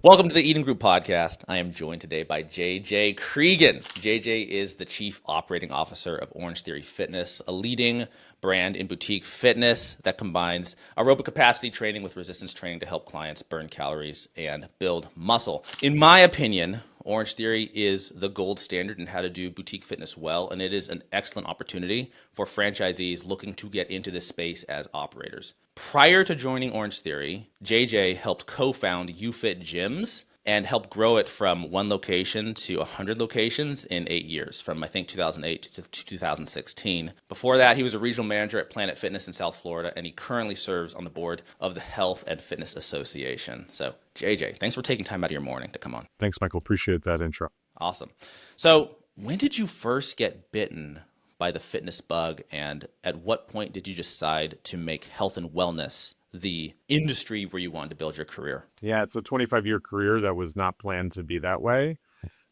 Welcome to the Eden Group podcast. I am joined today by JJ Creegan. JJ is the Chief Operating Officer of Orangetheory Fitness, a leading brand in boutique fitness that combines aerobic capacity training with resistance training to help clients burn calories and build muscle. In my opinion, Orangetheory is the gold standard in how to do boutique fitness well, and it is an excellent opportunity for franchisees looking to get into this space as operators. Prior to joining Orangetheory, JJ helped co-found Youfit gyms and helped grow it from one location to 100 locations in 8 years, from I think 2008 to 2016. Before that, he was a regional manager at Planet Fitness in South Florida, and he currently serves on the board of the Health and Fitness Association. So, JJ, thanks for taking time out of your morning to come on. Thanks, Michael. Appreciate that intro. Awesome. So, when did you first get bitten by the fitness bug, and at what point did you decide to make health and wellness the industry where you wanted to build your career? Yeah, it's a 25-year career that was not planned to be that way.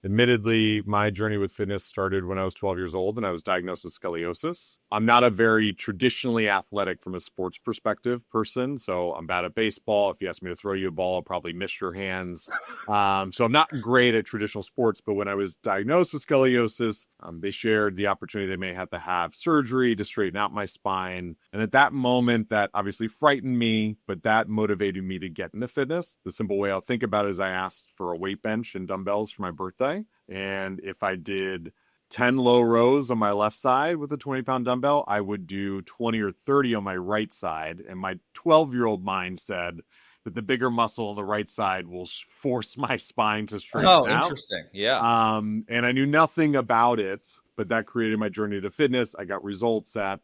Admittedly, my journey with fitness started when I was 12 years old and I was diagnosed with scoliosis. I'm not a very traditionally athletic from a sports perspective person, so I'm bad at baseball. If you ask me to throw you a ball, I'll probably miss your hands. So I'm not great at traditional sports, but when I was diagnosed with scoliosis, they shared the opportunity they may have to have surgery to straighten out my spine. And at that moment, that obviously frightened me, but that motivated me to get into fitness. The simple way I'll think about it is I asked for a weight bench and dumbbells for my birthday. And if I did 10 low rows on my left side with a 20-pound dumbbell, I would do 20 or 30 on my right side. And my 12-year-old mind said that the bigger muscle on the right side will force my spine to straighten out. Oh, interesting. Yeah. And I knew nothing about it, but that created my journey to fitness. I got results at,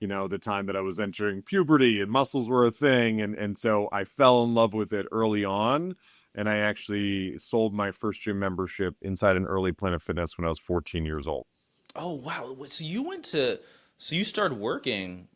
the time that I was entering puberty and muscles were a thing. And so I fell in love with it early on. And I actually sold my first gym membership inside an early Planet Fitness when I was 14 years old. Oh, wow. So you started working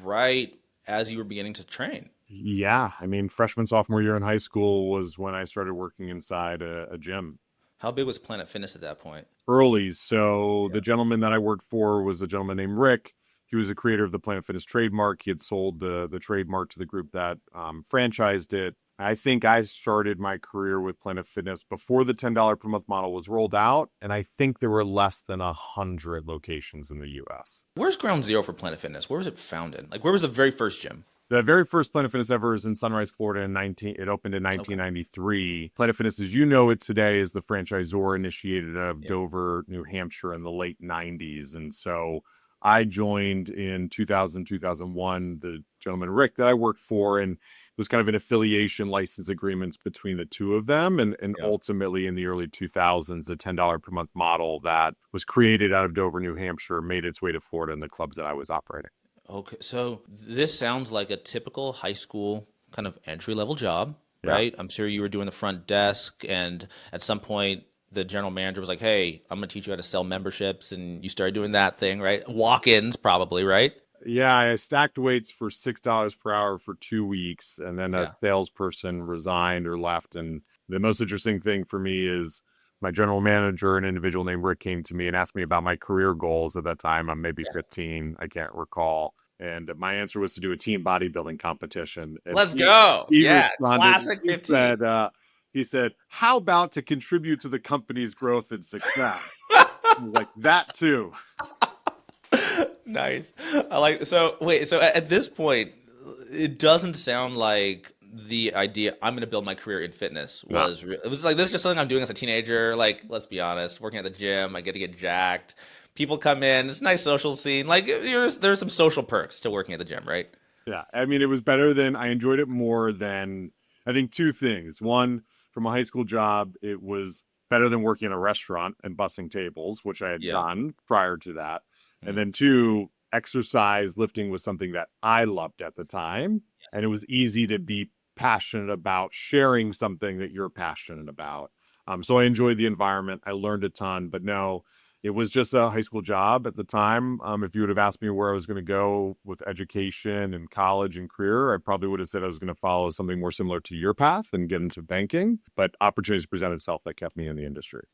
right as you were beginning to train. Yeah. I mean, freshman, sophomore year in high school was when I started working inside a gym. How big was Planet Fitness at that point? Early. So the gentleman that I worked for was a gentleman named Rick. He was the creator of the Planet Fitness trademark. He had sold the trademark to the group that franchised it. I think I started my career with Planet Fitness before the $10 per month model was rolled out. And I think there were less than 100 locations in the US. Where's ground zero for Planet Fitness? Where was it founded? Like, where was the very first gym? The very first Planet Fitness ever is in Sunrise, Florida. It opened in 1993. Okay. Planet Fitness, as you know it today, is the franchisor initiated out of Dover, New Hampshire in the late 90s. And so I joined in 2000, 2001, the gentleman, Rick, that I worked for, and it was kind of an affiliation license agreements between the two of them. And ultimately in the early 2000s, a $10 per month model that was created out of Dover, New Hampshire, made its way to Florida in the clubs that I was operating. Okay. So this sounds like a typical high school kind of entry-level job, right? I'm sure you were doing the front desk, and at some point the general manager was like, hey, I'm going to teach you how to sell memberships. And you started doing that thing, right? Walk-ins probably, right? Yeah, I stacked weights for $6 per hour for 2 weeks, and then a salesperson resigned or left. And the most interesting thing for me is my general manager, an individual named Rick, came to me and asked me about my career goals at that time. I'm maybe 15, I can't recall. And my answer was to do a team bodybuilding competition. And Let's go. He Classic 15. He said, how about to contribute to the company's growth and success? Like that too. Nice. So at this point, it doesn't sound like the idea I'm going to build my career in fitness was real. It was like, this is just something I'm doing as a teenager. Like, let's be honest, working at the gym, I get to get jacked. People come in, it's a nice social scene. Like, there's some social perks to working at the gym, right? Yeah. I mean, I enjoyed it more than, I think, two things. One, from a high school job, it was better than working in a restaurant and bussing tables, which I had done prior to that. And then two, exercise, lifting was something that I loved at the time. Yes. And it was easy to be passionate about sharing something that you're passionate about. So I enjoyed the environment. I learned a ton, but no, it was just a high school job at the time. If you would have asked me where I was going to go with education and college and career, I probably would have said I was going to follow something more similar to your path and get into banking. But opportunities presented itself that kept me in the industry.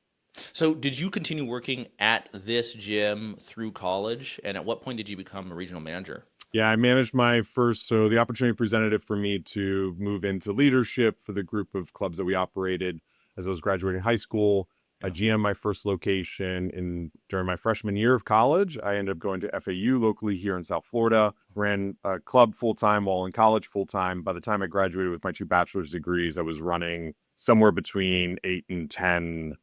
So did you continue working at this gym through college? And at what point did you become a regional manager? Yeah, I managed my first, so the opportunity presented it for me to move into leadership for the group of clubs that we operated as I was graduating high school. I Yeah. GM my first location during my freshman year of college. I ended up going to FAU locally here in South Florida, ran a club full time while in college full time. By the time I graduated with my 2 bachelor's degrees, I was running somewhere between 8 and 10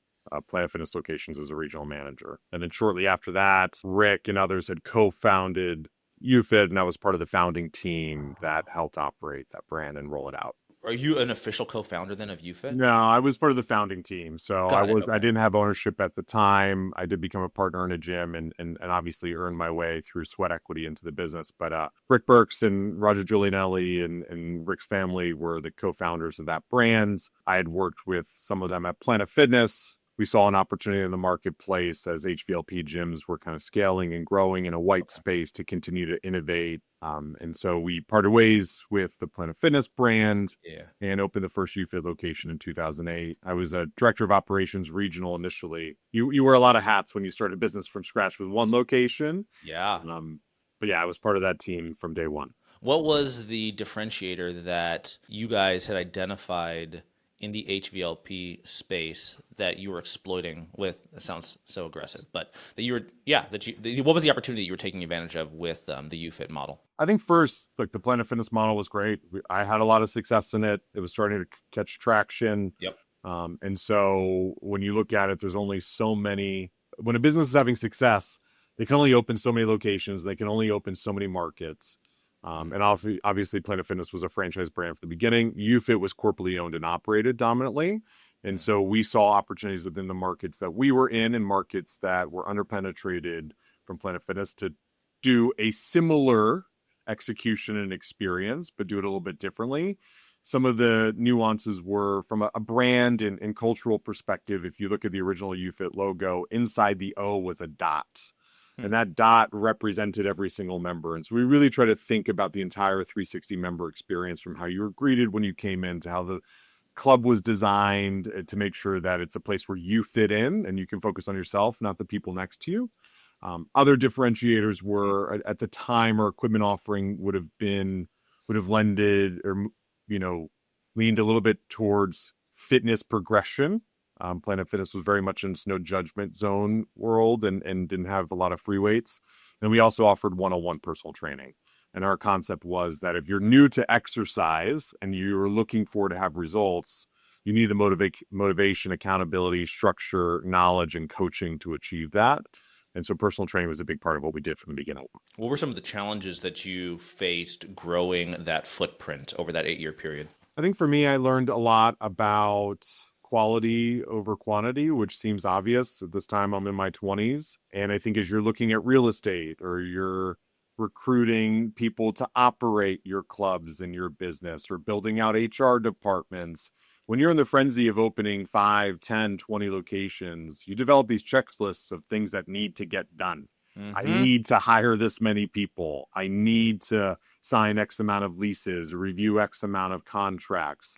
Planet Fitness locations as a regional manager. And then shortly after that, Rick and others had co-founded Youfit, and I was part of the founding team that helped operate that brand and roll it out. Are you an official co-founder then of Youfit? No, I was part of the founding team. So Got it. I Okay. didn't have ownership at the time. I did become a partner in a gym and obviously earned my way through sweat equity into the business. But Rick Burks and Roger Giulianelli and Rick's family were the co-founders of that brand. I had worked with some of them at Planet Fitness. We saw an opportunity in the marketplace as HVLP gyms were kind of scaling and growing in a white Okay. space to continue to innovate. And so we parted ways with the Planet Fitness brand Yeah. and opened the first Youfit location in 2008. I was a director of operations regional initially. You wear a lot of hats when you start a business from scratch with one location. Yeah. Um, but yeah, I was part of that team from day one. What was the differentiator that you guys had identified in the HVLP space that you were exploiting with? It sounds so aggressive, but that you were, yeah, what was the opportunity you were taking advantage of with the UFIT model? I think first, like the Planet Fitness model was great. I had a lot of success in it. It was starting to catch traction. Yep. And so when you look at it, there's only so many. When a business is having success, they can only open so many locations. They can only open so many markets. And obviously, Planet Fitness was a franchise brand from the beginning. Youfit was corporately owned and operated dominantly. And so we saw opportunities within the markets that we were in and markets that were underpenetrated from Planet Fitness to do a similar execution and experience, but do it a little bit differently. Some of the nuances were from a brand and cultural perspective. If you look at the original Youfit logo, inside the O was a dot. Hmm. And that dot represented every single member. And so we really try to think about the entire 360 member experience, from how you were greeted when you came in to how the club was designed to make sure that it's a place where you fit in and you can focus on yourself, not the people next to you. Other differentiators were at the time our equipment offering would have lended or leaned a little bit towards fitness progression. Planet Fitness was very much in its no judgment zone world and didn't have a lot of free weights. And we also offered one-on-one personal training. And our concept was that if you're new to exercise and you're looking for to have results, you need the motivation, accountability, structure, knowledge, and coaching to achieve that. And so personal training was a big part of what we did from the beginning. What were some of the challenges that you faced growing that footprint over that 8-year period? I think for me, I learned a lot about quality over quantity, which seems obvious. At this time, I'm in my 20s. And I think as you're looking at real estate or you're recruiting people to operate your clubs and your business or building out HR departments, when you're in the frenzy of opening 5, 10, 20 locations, you develop these checklists of things that need to get done. I Mm-hmm. need to hire this many people. I need to sign X amount of leases, review X amount of contracts,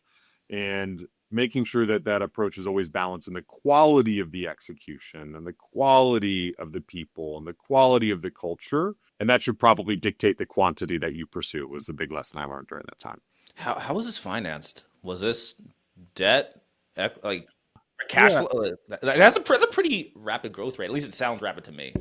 and making sure that that approach is always balanced in the quality of the execution and the quality of the people and the quality of the culture. And that should probably dictate the quantity that you pursue, was the big lesson I learned during that time. How was this financed? Was this debt, like cash Yeah. flow? That's a pretty rapid growth rate. At least it sounds rapid to me.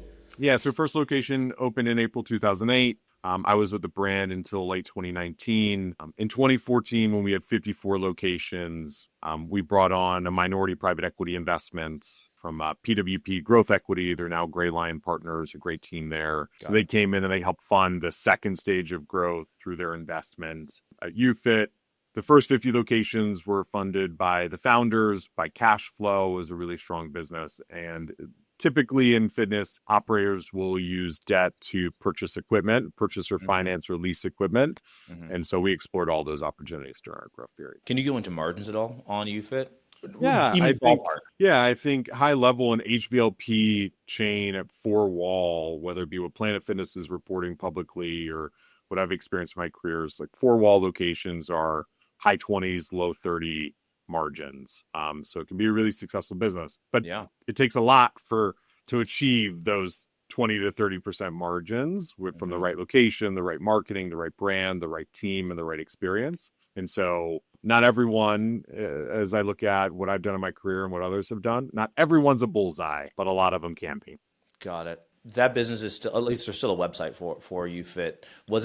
Yeah, so first location opened in April 2008. I was with the brand until late 2019. In 2014, when we had 54 locations, we brought on a minority private equity investment from PWP Growth Equity. They're now Gray Lion Partners, a great team there. So Got they it. came in and they helped fund the second stage of growth through their investment. At Youfit, the first 50 locations were funded by the founders, by cash flow. It was a really strong business. And typically in fitness, operators will use debt to purchase equipment, purchase or Hmm. finance or lease equipment. Hmm. And so we explored all those opportunities during our growth period. Can you go into margins at all on UFIT? Yeah, Even ballpark. I think high level and HVLP chain at four wall, whether it be what Planet Fitness is reporting publicly or what I've experienced in my career, is like four wall locations are high 20s, low 30 margins. So it can be a really successful business, but Yeah. it takes a lot to achieve those 20 to 30% margins from the Mhm. right location, the right marketing, the right brand, the right team, and the right experience. And so not everyone, as I look at what I've done in my career and what others have done, not everyone's a bullseye, but a lot of them can be. Got it. That business is still, at least there's still a website for Youfit. Was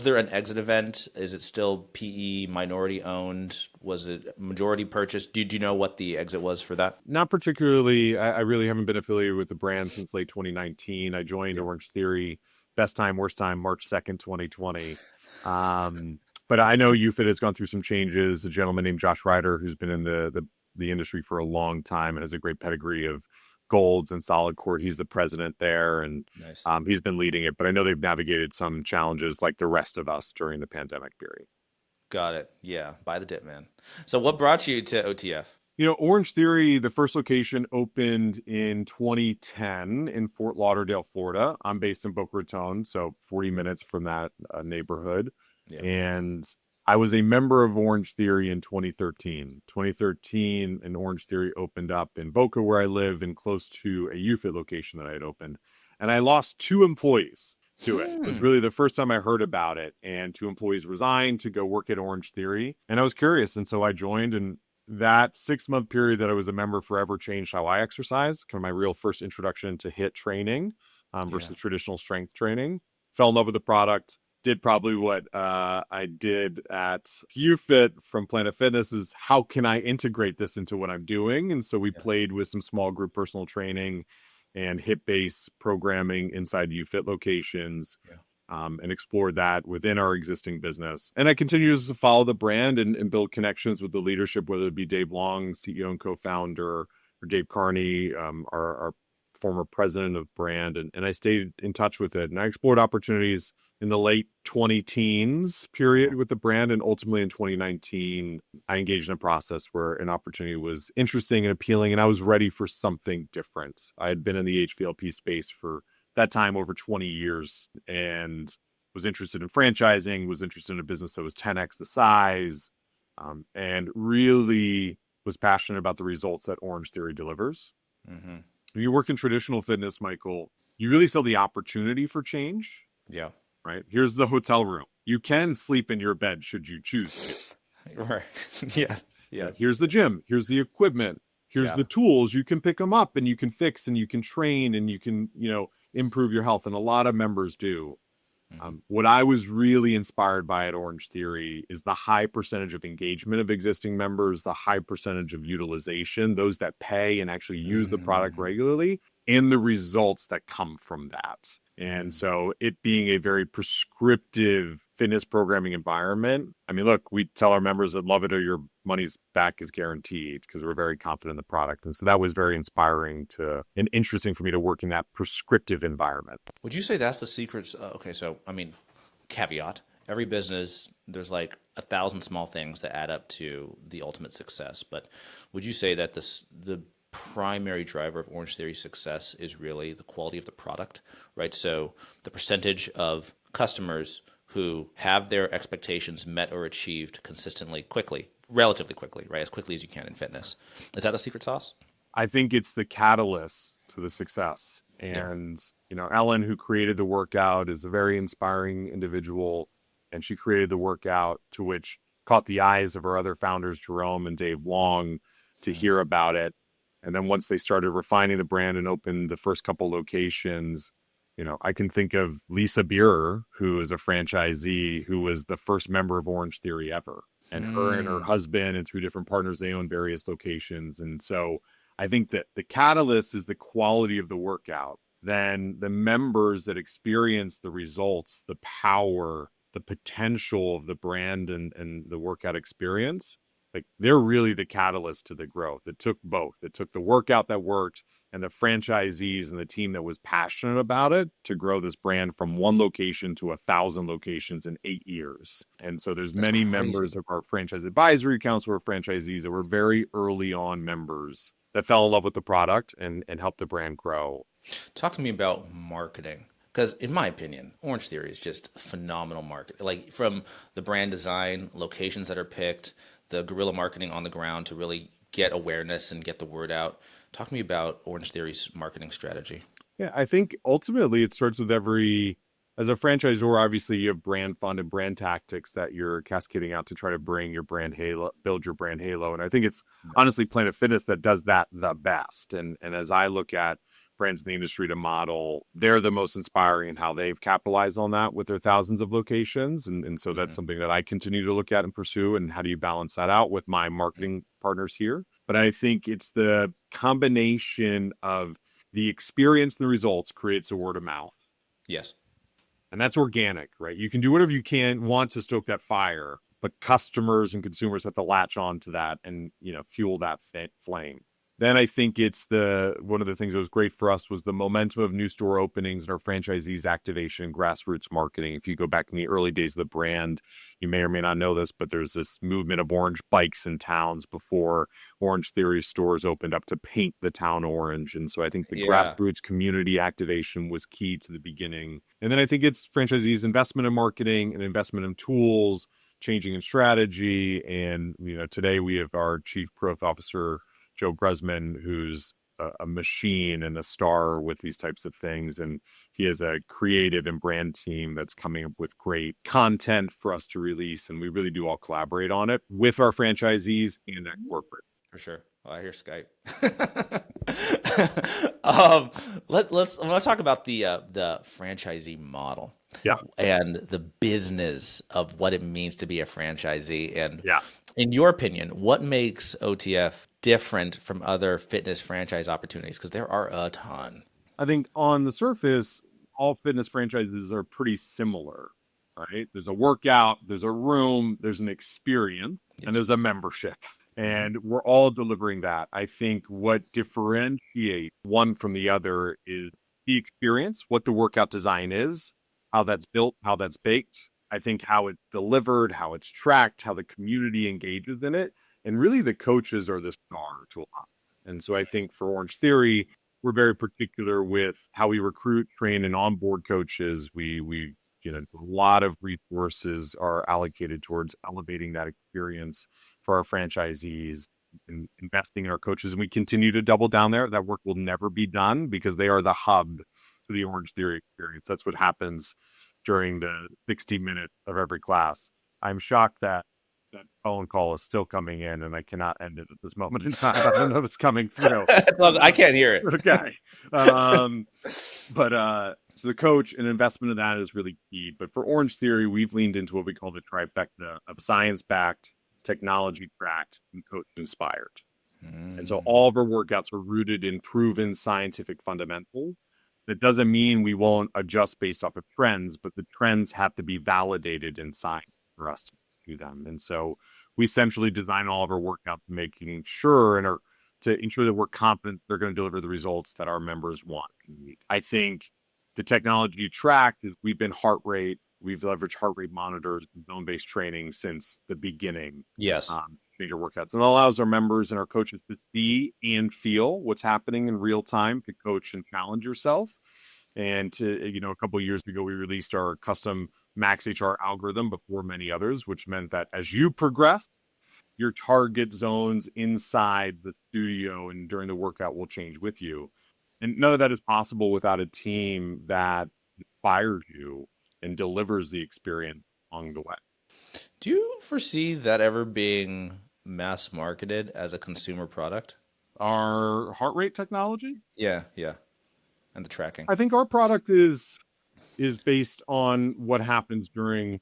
there an exit event? Is it still PE minority owned? Was it majority purchased? Do you know what the exit was for that? Not particularly. I really haven't been affiliated with the brand since late 2019. I joined Yeah. Orange Theory, best time, worst time, March 2nd, 2020. Um, but I know Youfit has gone through some changes. A gentleman named Josh Ryder, who's been in the industry for a long time and has a great pedigree of golds and solid core. He's the president there, and Nice. he's been leading it. But I know they've navigated some challenges like the rest of us during the pandemic period. Got it. Yeah. Buy the dip, man. So what brought you to OTF? Orange Theory, the first location opened in 2010 in Fort Lauderdale, Florida. I'm based in Boca Raton, so 40 minutes from that neighborhood. Yeah. And I was a member of Orange Theory in 2013. 2013, and Orange Theory opened up in Boca, where I live, and close to a Youfit location that I had opened. And I lost 2 employees to it. It was Hmm. really the first time I heard about it. And 2 employees resigned to go work at Orange Theory. And I was curious. And so I joined, and that 6 month period that I was a member forever changed how I exercise. Kind of my real first introduction to HIIT training Yeah. versus traditional strength training. Fell in love with the product. Did probably what I did at UFit from Planet Fitness is how can I integrate this into what I'm doing? And so we Yeah. played with some small group personal training and HIIT-based programming inside UFit locations, Yeah. and explored that within our existing business. And I continue to follow the brand and build connections with the leadership, whether it be Dave Long, CEO and co-founder, or Dave Carney, our former president of brand. And I stayed in touch with it. And I explored opportunities in the late 20 teens period with the brand. And ultimately in 2019, I engaged in a process where an opportunity was interesting and appealing. And I was ready for something different. I had been in the HVLP space for that time over 20 years and was interested in franchising, was interested in a business that was 10x the size, and really was passionate about the results that Orange Theory delivers. Hmm. When you work in traditional fitness, Michael, you really sell the opportunity for change, Yeah. right? Here's the hotel room. You can sleep in your bed should you choose to. Right. Yes. Right? Yes. Here's the gym. Here's the equipment. Here's Yeah. the tools. You can pick them up and you can fix and you can train and you can, improve your health. And a lot of members do. Hmm. What I was really inspired by at Orange Theory is the high percentage of engagement of existing members, the high percentage of utilization, those that pay and actually use the product Hmm. regularly, and the results that come from that. And Hmm. so it being a very prescriptive fitness programming environment. I mean, look, we tell our members that love it or your money's back is guaranteed because we're very confident in the product. And so that was very inspiring and interesting for me to work in that prescriptive environment. Would you say that's the secret? Okay, so I mean, caveat: every business, there's like 1,000 small things that add up to the ultimate success. But would you say that the primary driver of Orange Theory's success is really the quality of the product, right? So the percentage of customers who have their expectations met or achieved consistently, quickly, relatively quickly, right? As quickly as you can in fitness. Is that a secret sauce? I think it's the catalyst to the success. Yeah. And, Ellen, who created the workout, is a very inspiring individual. And she created the workout to which caught the eyes of our other founders, Jerome and Dave Long, to hear about it. And then once they started refining the brand and opened the first couple locations, I can think of Lisa Beerer, who is a franchisee, who was the first member of Orange Theory ever. And her and her Mm. husband and through different partners, they own various locations. And so I think that the catalyst is the quality of the workout. Then the members that experience the results, the power, the potential of the brand and the workout experience, like they're really the catalyst to the growth. It took both. It took the workout that worked and the franchisees and the team that was passionate about it to grow this brand from one location to 1,000 locations in 8 years. And so there's That's many crazy. members of our franchise advisory council or franchisees that were very early on members that fell in love with the product and helped the brand grow. Talk to me about marketing. Because in my opinion, Orange Theory is just phenomenal market. Like from the brand design, locations that are picked, the guerrilla marketing on the ground to really get awareness and get the word out. Talk to me about Orange Theory's marketing strategy. Yeah, I think ultimately it starts with as a franchisor, obviously you have brand fund and brand tactics that you're cascading out to try to bring your brand halo, build your brand halo. And I think it's honestly Planet Fitness that does that the best. And as I look at brands in the industry to model, they're the most inspiring in how they've capitalized on that with their thousands of locations. And so that's Mhm. something that I continue to look at and pursue. And how do you balance that out with my marketing partners here? But I think it's the combination of the experience and the results creates a word of mouth. Yes. And that's organic, right? You can do whatever you can want to stoke that fire, but customers and consumers have to latch on to that and, fuel that flame. Then I think it's one of the things that was great for us was the momentum of new store openings and our franchisees activation, grassroots marketing. If you go back in the early days of the brand, you may or may not know this, but there's this movement of orange bikes in towns before Orangetheory stores opened up to paint the town orange. And so I think the Yeah. grassroots community activation was key to the beginning. And then I think it's franchisees investment in marketing and investment in tools, changing in strategy. And, today we have our chief growth officer, Joe Grusman, who's a machine and a star with these types of things. And he has a creative and brand team that's coming up with great content for us to release. And we really do all collaborate on it with our franchisees and at corporate. For sure. Oh, I hear Skype. Let's. I want to talk about the franchisee model Yeah. and the business of what it means to be a franchisee. And Yeah. in your opinion, what makes OTF different from other fitness franchise opportunities? Because there are a ton. I think on the surface, all fitness franchises are pretty similar, right? There's a workout, there's a room, there's an experience, and Yes. there's a membership. Mhm. And we're all delivering that. I think what differentiates one from the other is the experience, what the workout design is, how that's built, how that's baked. I think how it's delivered, how it's tracked, how the community engages in it. And really the coaches are the star to a lot. And so I think for Orange Theory, we're very particular with how we recruit, train, and onboard coaches. A lot of resources are allocated towards elevating that experience for our franchisees and investing in our coaches. And we continue to double down there. That work will never be done because they are the hub to the Orange Theory experience. That's what happens during the 60 minutes of every class. I'm shocked that that phone call is still coming in and I cannot end it at this moment in time. I don't know if it's coming through. I can't hear it. Okay. Um, but so the coach and investment in that is really key. But for Orange Theory, we've leaned into what we call the trifecta of science-backed, technology-tracked, and coach-inspired. And so Mm, all of our workouts are rooted in proven scientific fundamentals. That doesn't mean we won't adjust based off of trends, but the trends have to be validated in science for us to do them. And so we centrally design all of our workouts, making sure to ensure that we're confident they're going to deliver the results that our members want. I think the technology you track is we've leveraged heart rate monitors and zone-based training since the beginning. yes. Major workouts, and it allows our members and our coaches to see and feel what's happening in real time to coach and challenge yourself. And a couple of years ago, we released our custom Max HR algorithm before many others, which meant that as you progress, your target zones inside the studio and during the workout will change with you. And none of that is possible without a team that inspires you and delivers the experience along the way. Do you foresee that ever being mass marketed as a consumer product? Our heart rate technology, Yeah, yeah. And the tracking. I think our product is based on what happens during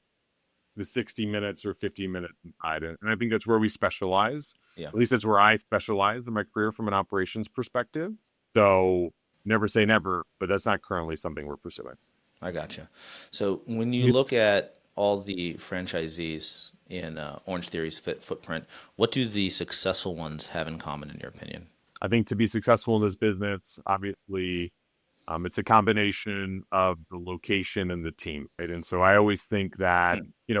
the 60 minutes or 50 minutes inside. And I think that's where we specialize. Yeah, At least that's where I specialize in my career from an operations perspective. So never say never, but that's not currently something we're pursuing. I gotcha. So when you You- look at all the franchisees in Orange Theory's footprint, what do the successful ones have in common, in your opinion? I think to be successful in this business, obviously, it's a combination of the location and the team, right? And so I always think that, Hmm.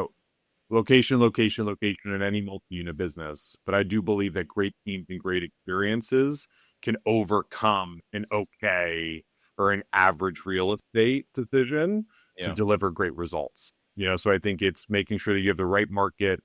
location, location, location in any multi-unit business. But I do believe that great teams and great experiences can overcome an okay or an average real estate decision to Yeah. deliver great results. So I think it's making sure that you have the right market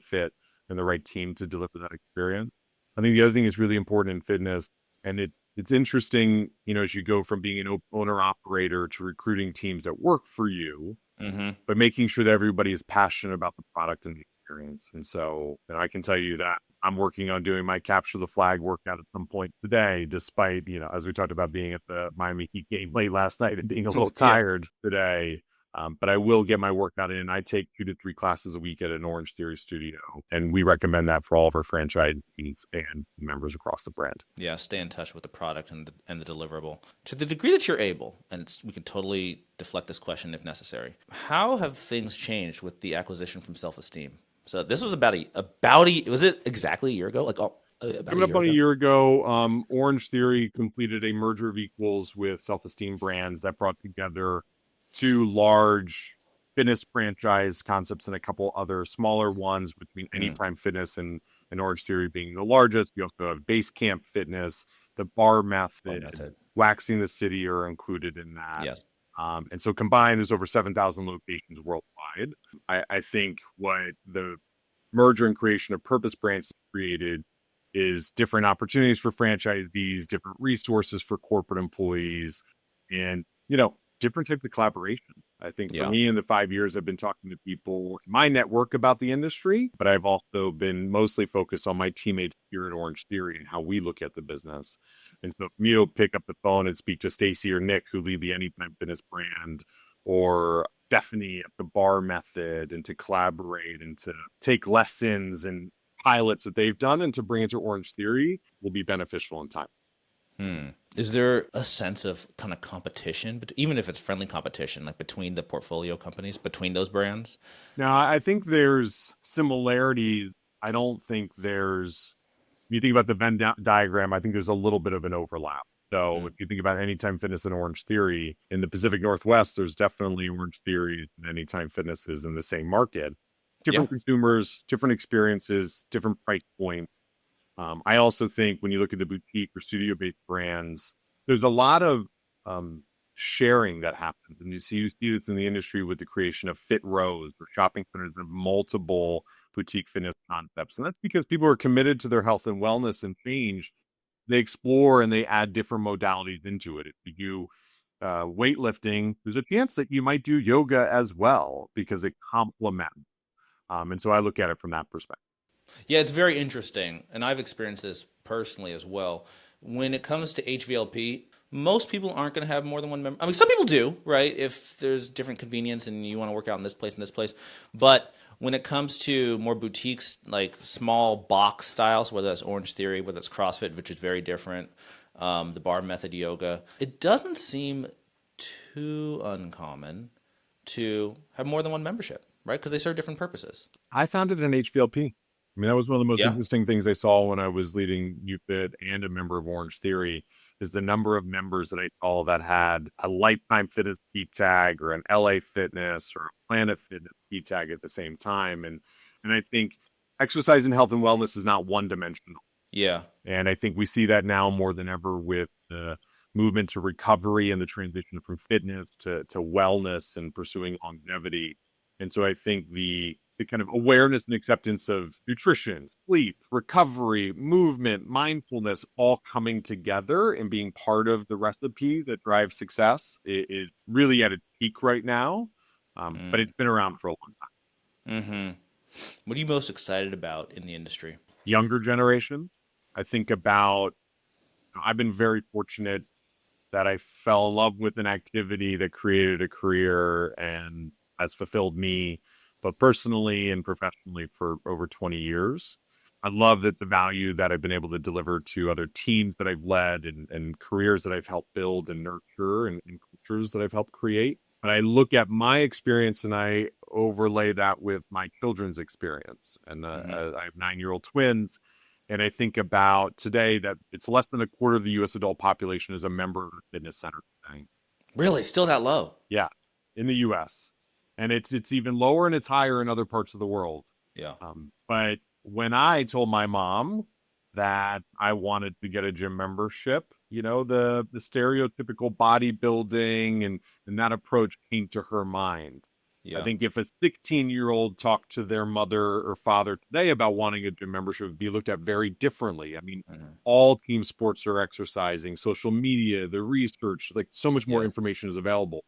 fit, and the right team to deliver that experience. I think the other thing is really important in fitness, and it's interesting, as you go from being an owner operator to recruiting teams that work for you, Mm-hmm. but making sure that everybody is passionate about the product and the experience. And so, I can tell you that I'm working on doing my capture the flag workout at some point today, despite, as we talked about being at the Miami Heat game late last night and being a little Yeah. tired today. But I will get my workout in. I take 2 to 3 classes a week at an Orange Theory studio, and we recommend that for all of our franchisees and members across the brand. Yeah, stay in touch with the product and the deliverable to the degree that you're able. And we can totally deflect this question if necessary. How have things changed with the acquisition from Self Esteem? So this was was it exactly a year ago? About a Coming up year on a ago. year ago, Orange Theory completed a merger of equals with Self Esteem Brands that brought together 2 large fitness franchise concepts and a couple other smaller ones, between Mm, Anytime Fitness and Orange Theory being the largest. You also have Base Camp Fitness, the Bar our Method, method. Waxing the City are included in that. Yes. And so combined, there's over 7,000 locations worldwide. I think what the merger and creation of Purpose Brands created is different opportunities for franchisees, different resources for corporate employees, and different types of collaboration. I think for Yeah. me, in the 5 years, I've been talking to people in my network about the industry, but I've also been mostly focused on my teammates here at Orange Theory and how we look at the business. And so, for me to pick up the phone and speak to Stacy or Nick, who lead the Anytime Fitness brand, or Stephanie at the Bar Method, and to collaborate and to take lessons and pilots that they've done and to bring it to Orange Theory will be beneficial in time. Hmm. Is there a sense of kind of competition, but even if it's friendly competition, like between the portfolio companies, between those brands? Now, I think there's similarities. I don't think there's, when you think about the Venn diagram, I think there's a little bit of an overlap. So Mm. if you think about Anytime Fitness and Orange Theory in the Pacific Northwest, there's definitely Orange Theory and Anytime Fitness is in the same market. Yeah. Different consumers, different experiences, different price points. I also think when you look at the boutique or studio-based brands, there's a lot of um, sharing that happens, and you see this in the industry with the creation of Fit Rows or shopping centers of multiple boutique fitness concepts, and that's because people are committed to their health and wellness and change. They explore and they add different modalities into it. If you do weightlifting, there's a chance that you might do yoga as well because it complements. And so I look at it from that perspective. Yeah, it's very interesting, and I've experienced this personally as well. When it comes to HVLP, most people aren't going to have more than one member. I mean, some people do, right? If there's different convenience and you want to work out in this place and this place, but when it comes to more boutiques, like small box styles, whether that's Orange Theory, whether it's CrossFit, which is very different, the Bar Method Yoga, it doesn't seem too uncommon to have more than one membership, right? Because they serve different purposes. I found it in HVLP. I mean, that was one of the most Yeah. interesting things I saw when I was leading Youfit and a member of Orange Theory is the number of members that I saw that had a Lifetime Fitness key tag or an LA Fitness or a Planet Fitness key tag at the same time. And I think exercise and health and wellness is not one dimensional. Yeah. And I think we see that now more than ever with the movement to recovery and the transition from fitness to wellness and pursuing longevity. And so I think the kind of awareness and acceptance of nutrition, sleep, recovery, movement, mindfulness all coming together and being part of the recipe that drives success is really at its peak right now. But Mm. it's been around for a long time. Mm-hmm. What are you most excited about in the industry? Younger generation, I think about, I've been very fortunate that I fell in love with an activity that created a career and has fulfilled me, both personally and professionally, for over 20 years. I love that the value that I've been able to deliver to other teams that I've led and careers that I've helped build and nurture and cultures that I've helped create. But I look at my experience and I overlay that with my children's experience. And Mm-hmm. I have 9-year-old twins. And I think about today that it's less than a quarter of the US adult population is a member of a fitness center today. Really, still that low? Yeah, in the US. And it's even lower and it's higher in other parts of the world. Yeah. But when I told my mom that I wanted to get a gym membership, the stereotypical bodybuilding and that approach came to her mind. I Yeah. think if a 16-year-old talked to their mother or father today about wanting a gym membership, it would be looked at very differently. I mean, Mhm. all team sports are exercising, social media, the research, like so much more Yes. information is available.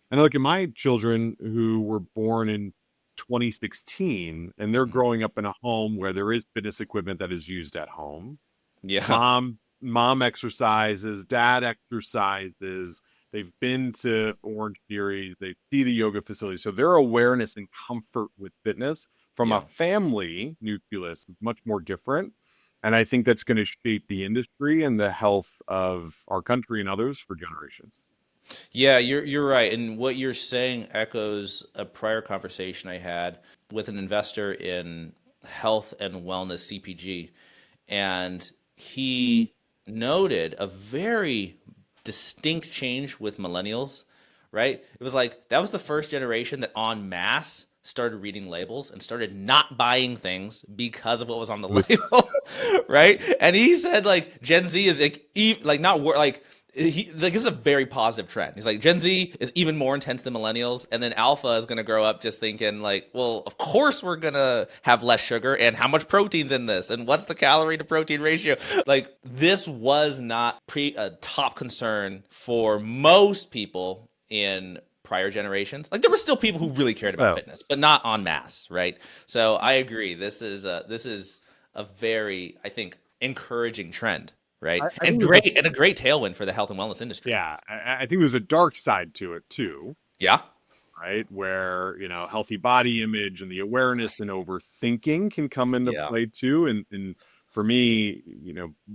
And I look at my children who were born in 2016, and they're Mhm. growing up in a home where there is fitness equipment that is used at home. Yeah. Mom exercises, dad exercises. They've been to Orange Theory, they see the yoga facility. So their awareness and comfort with fitness from a Yeah. family nucleus is much more different. And I think that's going to shape the industry and the health of our country and others for generations. Yeah, you're right. And what you're saying echoes a prior conversation I had with an investor in health and wellness CPG. And he noted a very distinct change with millennials, right? It was like that was the first generation that en masse started reading labels and started not buying things because of what was on the label, right? And he said like Gen Z is like like not like like this is a very positive trend. He's like Gen Z is even more intense than millennials, and then Alpha is going to grow up just thinking like, well, of course we're going to have less sugar, and how much protein's in this, and what's the calorie to protein ratio? Like this was not a top concern for most people in prior generations. Like there were still people who really cared about Well, fitness, but not en masse, right? So I agree. This is a very, I think, encouraging trend, right? I think there's And a great tailwind for the health and wellness industry. yeah, I think there's a dark side to it too, Yeah. right? Where, healthy body image and the awareness and overthinking can come into Yeah. play too. And for me,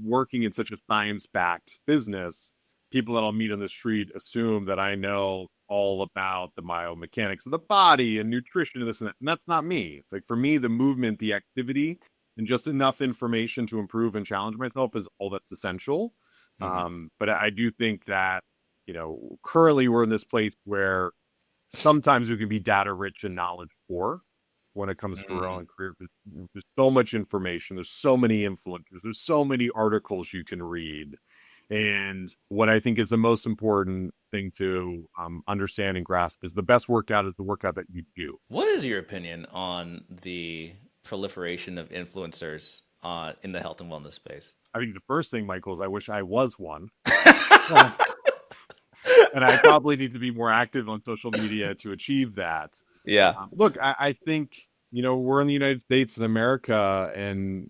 working in such a science-backed business, people that I'll meet on the street assume that I know all about the biomechanics of the body and nutrition and this and that. And that's not me. It's like for me, the movement, the activity, and just enough information to improve and challenge myself is all that's essential. Hmm. But I do think that, currently we're in this place where sometimes we can be data rich and knowledge poor when it comes to our Mm. own career. There's so much information. There's so many influencers. There's so many articles you can read. And what I think is the most important thing to understand and grasp is the best workout is the workout that you do. What is your opinion on the proliferation of influencers in the health and wellness space? I think the first thing, Michael, is I wish I was one. And I probably need to be more active on social media to achieve that. Yeah. Look, I think we're in the United States and America, and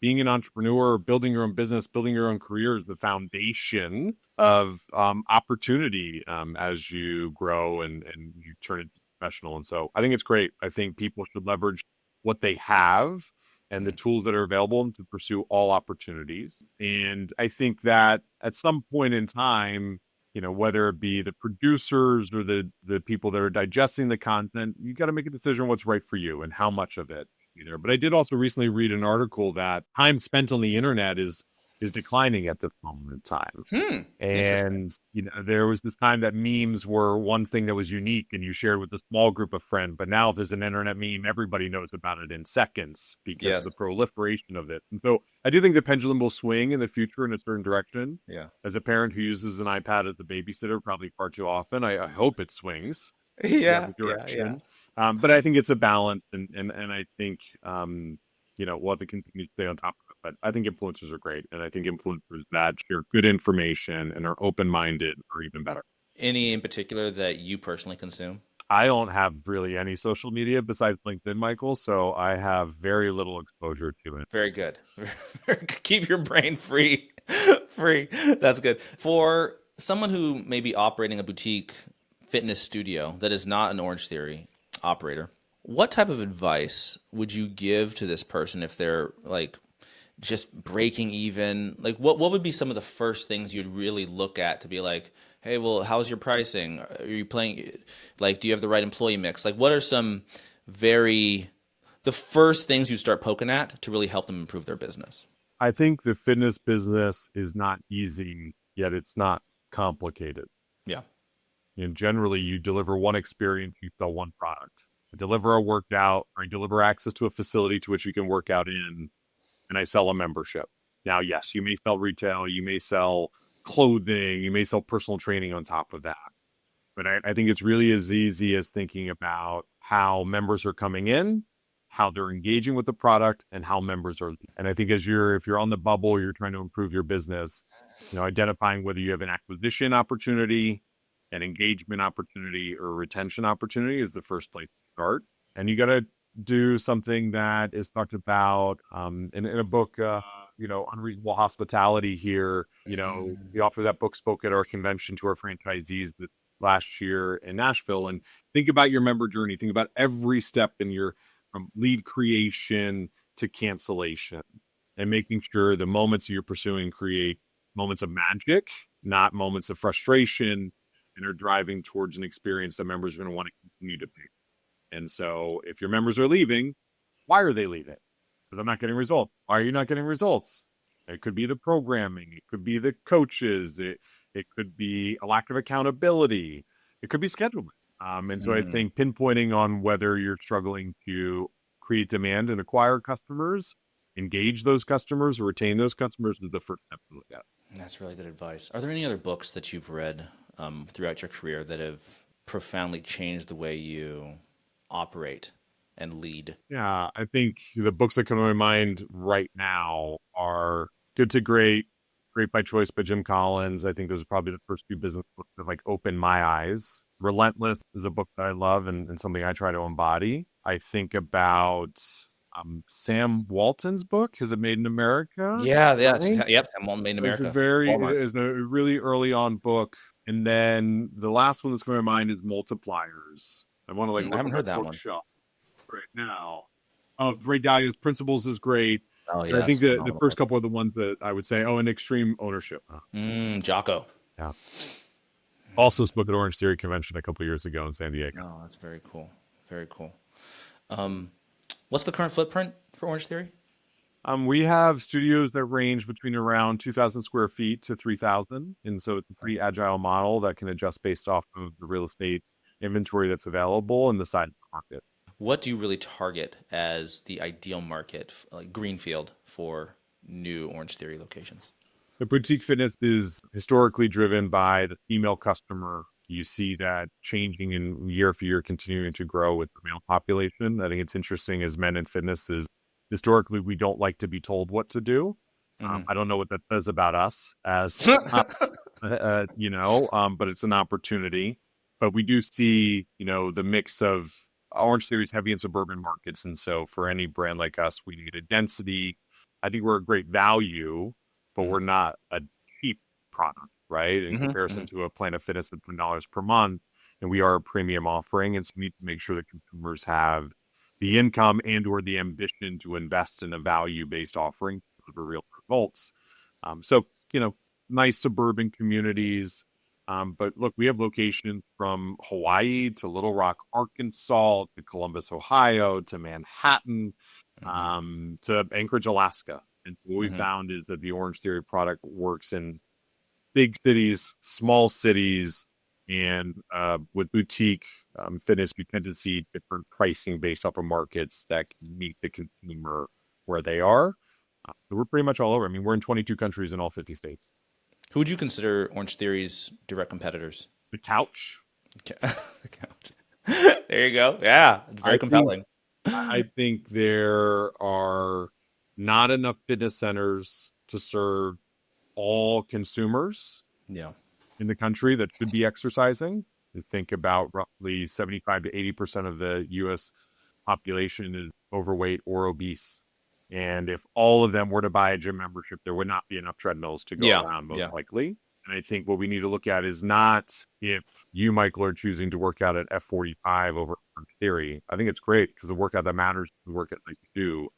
being an entrepreneur, building your own business, building your own career is the foundation of opportunity as you grow and you turn into professional. And so I think it's great. I think people should leverage what they have and the Mm. tools that are available to pursue all opportunities. And I think that at some point in time, whether it be the producers or the people that are digesting the content, you got to make a decision what's right for you and how much of it either. But I did also recently read an article that time spent on the internet is declining at this moment in time. Hmm. Interesting. And there was this time that memes were one thing that was unique and you shared with a small group of friends. But now if there's an internet meme, everybody knows about it in seconds because of the Yes. proliferation of it. And so I do think the pendulum will swing in the future in a certain direction. Yeah. As a parent who uses an iPad as a babysitter, probably far too often, I hope it swings the Yeah. other Yeah. Yeah. direction. But I think it's a balance, and I think we'll have to continue to stay on top of it. But I think influencers are great, and I think influencers that share good information and are open minded are even better. Any in particular that you personally consume? I don't have really any social media besides LinkedIn, Michael, so I have very little exposure to it. Very good. Keep your brain free. Free. That's good. For someone who may be operating a boutique fitness studio that is not an Orange Theory operator, what type of advice would you give to this person if they're like just breaking even? Like what would be some of the first things you'd really look at to be like, hey, well, how's your pricing? Are you playing like do you have the right employee mix? Like what are some very the first things you start poking at to really help them improve their business? I think the fitness business is not easy, yet it's not complicated. Yeah. And generally, you deliver one experience, you sell one product. I deliver a workout, or I deliver access to a facility to which you can work out in, and I sell a membership. Now, yes, you may sell retail, you may sell clothing, you may sell personal training on top of that. But I think it's really as easy as thinking about how members are coming in, how they're engaging with the product, and how members are. And I think if you're on the bubble, you're trying to improve your business, identifying whether you have an acquisition opportunity, an engagement opportunity, or a retention opportunity is the first place to start. And you got to do something that is talked about in a book, Unreasonable Hospitality here. The author of that book spoke at our convention to our franchisees last year in Nashville. And think about your member journey. Think about every step in your from lead creation to cancellation, and making sure the moments you're pursuing create moments of magic, not moments of frustration, and are driving towards an experience that members are going to want to continue to pay. And so if your members are leaving, why are they leaving? Because I'm not getting results. Why are you not getting results? It could be the programming. It could be the coaches. It could be a lack of accountability. It could be scheduling. And so I think pinpointing on whether you're struggling to create demand and acquire customers, engage those customers, or retain those customers is the first step to look at. That's really good advice. Are there any other books that you've read throughout your career that have profoundly changed the way you operate and lead? Yeah, I think the books that come to my mind right now are Good to Great, Great by Choice by Jim Collins. I think those are probably the first few business books that opened my eyes. Relentless is a book that I love and something I try to embody. I think about Sam Walton's book, Is It Made in America? Yeah, Right? yep. Sam Walton Made in America. It is a really early on book. And then the last one that's going to mind is Multipliers. I want to I haven't heard that one bookshelf right now. Ray Dalio's Principles is great. Oh And yeah, I think that's the first couple are the ones that I would say, and Extreme Ownership. Jocko. Yeah. Also spoke at Orange Theory Convention a couple of years ago in San Diego. Oh, that's very cool. Very cool. What's the current footprint for Orange Theory? We have studios that range between around 2,000 square feet to 3,000. And so it's a pretty agile model that can adjust based off of the real estate inventory that's available and the size of the market. What do you really target as the ideal market, like greenfield, for new Orange Theory locations? The boutique fitness is historically driven by the female customer. You see that changing in year for year, continuing to grow with the male population. I think it's interesting as men in fitness is historically we don't like to be told what to do. I don't know what that says about us as, but it's an opportunity. But we do see, the mix of Orange Theory is heavy in suburban markets. And so for any brand like us, we need a density. I think we're a great value, but we're not a cheap product, right? In comparison to a Planet Fitness at $10 per month. And we are a premium offering. And so we need to make sure that consumers have the income and or the ambition to invest in a value-based offering to deliver real results. Nice suburban communities. But look, we have locations from Hawaii to Little Rock, Arkansas, to Columbus, Ohio, to Manhattan, to Anchorage, Alaska. And what we found is that the Orange Theory product works in big cities, small cities, and with boutique fitness, you tend to see different pricing based off of markets that can meet the consumer where they are. So we're pretty much all over. I mean, we're in 22 countries in all 50 states. Who would you consider Orange Theory's direct competitors? The Couch. The Couch. There you go. Yeah, it's very compelling. I think there are not enough fitness centers to serve all consumers in the country that should be exercising. You think about roughly 75 to 80% of the U.S. population is overweight or obese. And if all of them were to buy a gym membership, there would not be enough treadmills to go around, most likely. And I think what we need to look at is not if you, Michael, are choosing to work out at F45 over Orange Theory. I think it's great because the workout that matters is the workout that you do.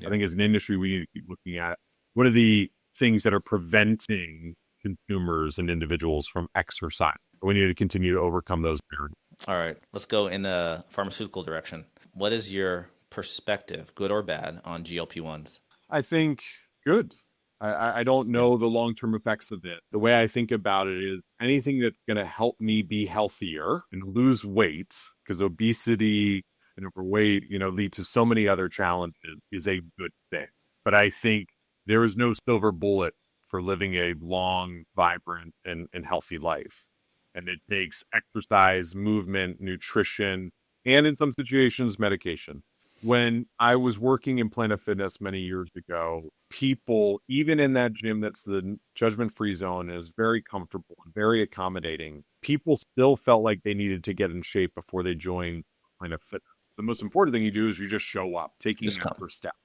I think as an industry, we need to keep looking at what are the things that are preventing consumers and individuals from exercise. We need to continue to overcome those barriers. All right, let's go in a pharmaceutical direction. What is your perspective, good or bad, on GLP-1s? I think good. I don't know the long-term effects of it. The way I think about it is anything that's going to help me be healthier and lose weight, because obesity and overweight, lead to so many other challenges, is a good thing. But I think there is no silver bullet for living a long, vibrant, and healthy life. And it takes exercise, movement, nutrition, and in some situations, medication. When I was working in Planet Fitness many years ago, people, even in that gym that's the judgment free zone, is very comfortable and very accommodating. People still felt like they needed to get in shape before they joined Planet Fitness. The most important thing you do is you just show up, taking Just that come. first step.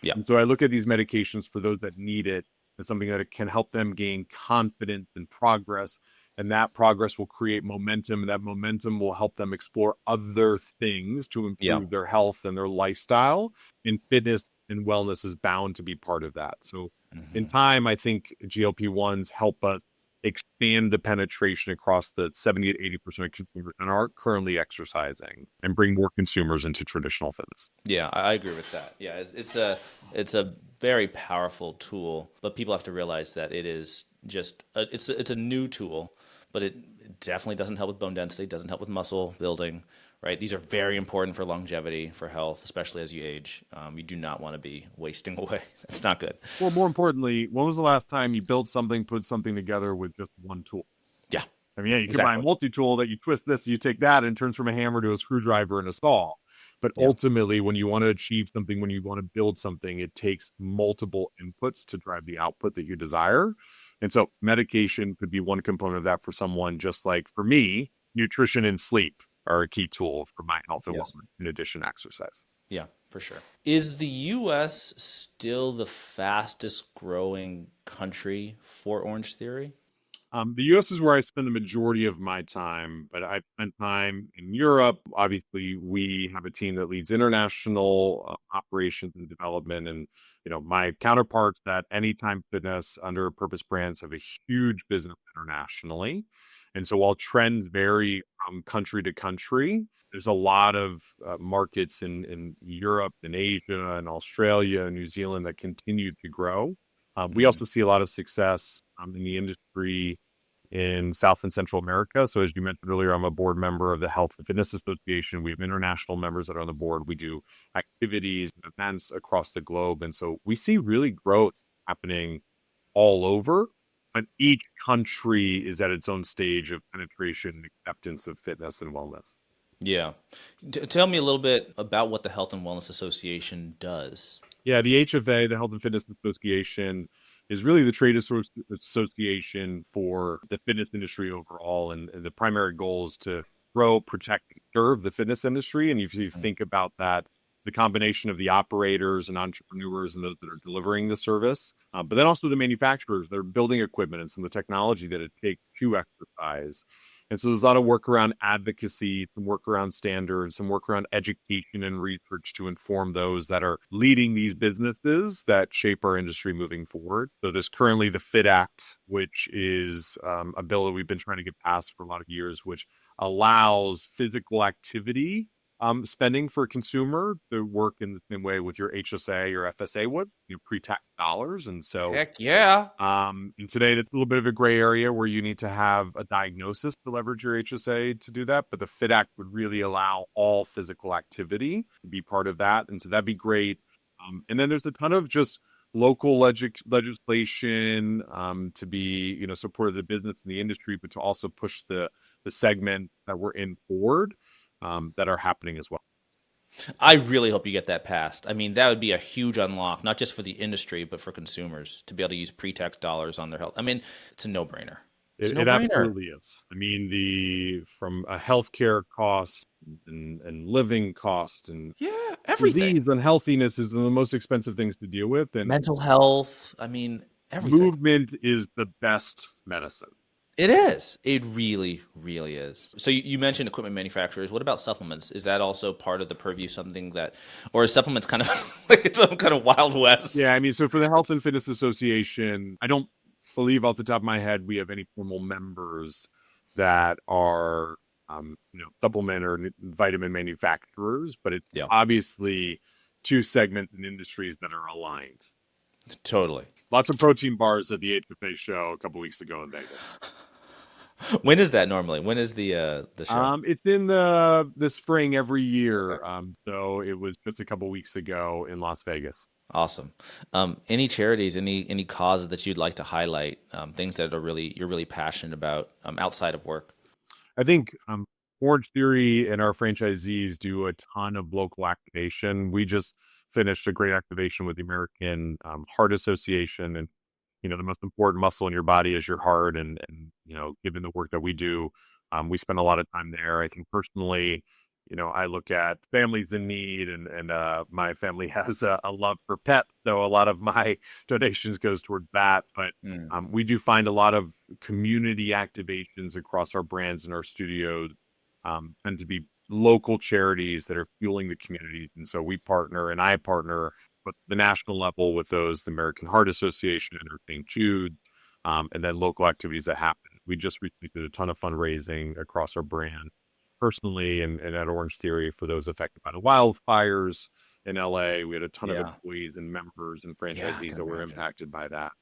Yeah. And so I look at these medications for those that need it as something that it can help them gain confidence and progress. And that progress will create momentum. And that momentum will help them explore other things to Yeah. improve their health and their lifestyle. And fitness and wellness is bound to be part of that. So in Hmm. time, I think GLP-1s help us expand the penetration across the 70 to 80% of consumers that aren't currently exercising and bring more consumers into traditional fitness. Yeah, I agree with that. Yeah, it's a very powerful tool, but people have to realize that it is just it's a new tool, but it definitely doesn't help with bone density, doesn't help with muscle building, right? These are very important for longevity, for health, especially as you age. You do not want to be wasting away. That's not good. Well, more importantly, when was the last time you built something, put something together with just one tool? Yeah, I mean, yeah, you could buy a exactly. multi-tool that you twist this, you take that, and it turns from a hammer to a screwdriver and a saw. But Yeah. ultimately, when you want to achieve something, when you want to build something, it takes multiple inputs to drive the output that you desire. And so medication could be one component of that for someone, just like for me, nutrition and sleep are a key tool for my health and Yes. wellness, in addition to exercise. Yeah, for sure. Is the U.S. still the fastest growing country for Orange Theory? The US is where I spend the majority of my time, but I've spent time in Europe. Obviously, we have a team that leads international operations and development. And, my counterparts at Anytime Fitness under Purpose Brands have a huge business internationally. And so while trends vary from country to country, there's a lot of markets in Europe and Asia and Australia and New Zealand that continue to grow. We Hmm. also see a lot of success in the industry in South and Central America. So, as you mentioned earlier, I'm a board member of the Health and Fitness Association. We have international members that are on the board. We do activities and events across the globe. And so we see really growth happening all over, but each country is at its own stage of penetration and acceptance of fitness and wellness. Yeah. Tell me a little bit about what the Health and Wellness Association does. Yeah, the HFA, the Health and Fitness Association, is really the association for the fitness industry overall. And the primary goal is to grow, protect, and serve the fitness industry. And if you think about that, the combination of the operators and entrepreneurs and those that are delivering the service, but then also the manufacturers that are building equipment and some of the technology that it takes to exercise. And so there's a lot of work around advocacy, some work around standards, some work around education and research to inform those that are leading these businesses that shape our industry moving forward. So there's currently the FIT Act, which is a bill that we've been trying to get passed for a lot of years, which allows physical activity spending for a consumer to work in the same way with your HSA or FSA would, pre-tax dollars. And so Heck yeah. and today, it's a little bit of a gray area where you need to have a diagnosis to leverage your HSA to do that. But the FIT Act would really allow all physical activity to be part of that. And so that'd be great. And then there's a ton of just local legislation to be, support of the business and the industry, but to also push the segment that we're in forward that are happening as well. I really hope you get that passed. I mean, that would be a huge unlock, not just for the industry, but for consumers to be able to use pre-tax dollars on their health. I mean, it's a no-brainer. It's a It no-brainer. absolutely is. I mean, the from a healthcare cost and living cost and Yeah, everything. disease and healthiness is one of the most expensive things to deal with. And Mental health. I mean, everything. movement is the best medicine. It is. It really, really is. So you mentioned equipment manufacturers. What about supplements? Is that also part of the purview, something that, or is supplements kind of like its own kind of Wild West? Yeah, I mean, so for the Health and Fitness Association, I don't believe off the top of my head we have any formal members that are supplement or vitamin manufacturers, but it's Yeah, obviously two segments and industries that are aligned. totally. Lots of protein bars at the HFA show a couple weeks ago in Vegas. When is that normally? When is the show? It's in the spring every Okay. year. So it was just a couple weeks ago in Las Vegas. Awesome. Any charities, any causes that you'd like to highlight? Things that are really you're really passionate about outside of work? I think Orange Theory and our franchisees do a ton of local activation. We just finished a great activation with the American Heart Association, and the most important muscle in your body is your heart. And given the work that we do, we spend a lot of time there. I think personally, I look at families in need, and my family has a love for pets, so a lot of my donations goes toward that. But we do find a lot of community activations across our brands and our studios tend to be local charities that are fueling the communities. And so we partner, and I partner at the national level with those, the American Heart Association or St. Jude, and then local activities that happen. We just recently did a ton of fundraising across our brand personally and at Orange Theory for those affected by the wildfires in LA. We had a ton of Yeah. employees and members and Yeah, I franchisees can that were imagine. impacted by that.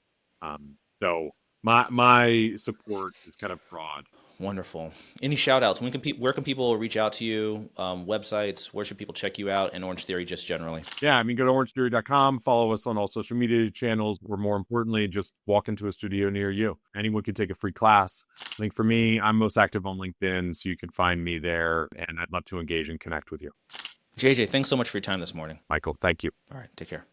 So my support is kind of broad. Wonderful. Any shout outs? Where can people reach out to you? Websites? Where should people check you out? And Orange Theory just generally. Yeah, I mean, go to orangetheory.com, follow us on all social media channels, or more importantly, just walk into a studio near you. Anyone can take a free class. I think for me, I'm most active on LinkedIn, so you can find me there, and I'd love to engage and connect with you. JJ, thanks so much for your time this morning. Michael, thank you. All right, take care.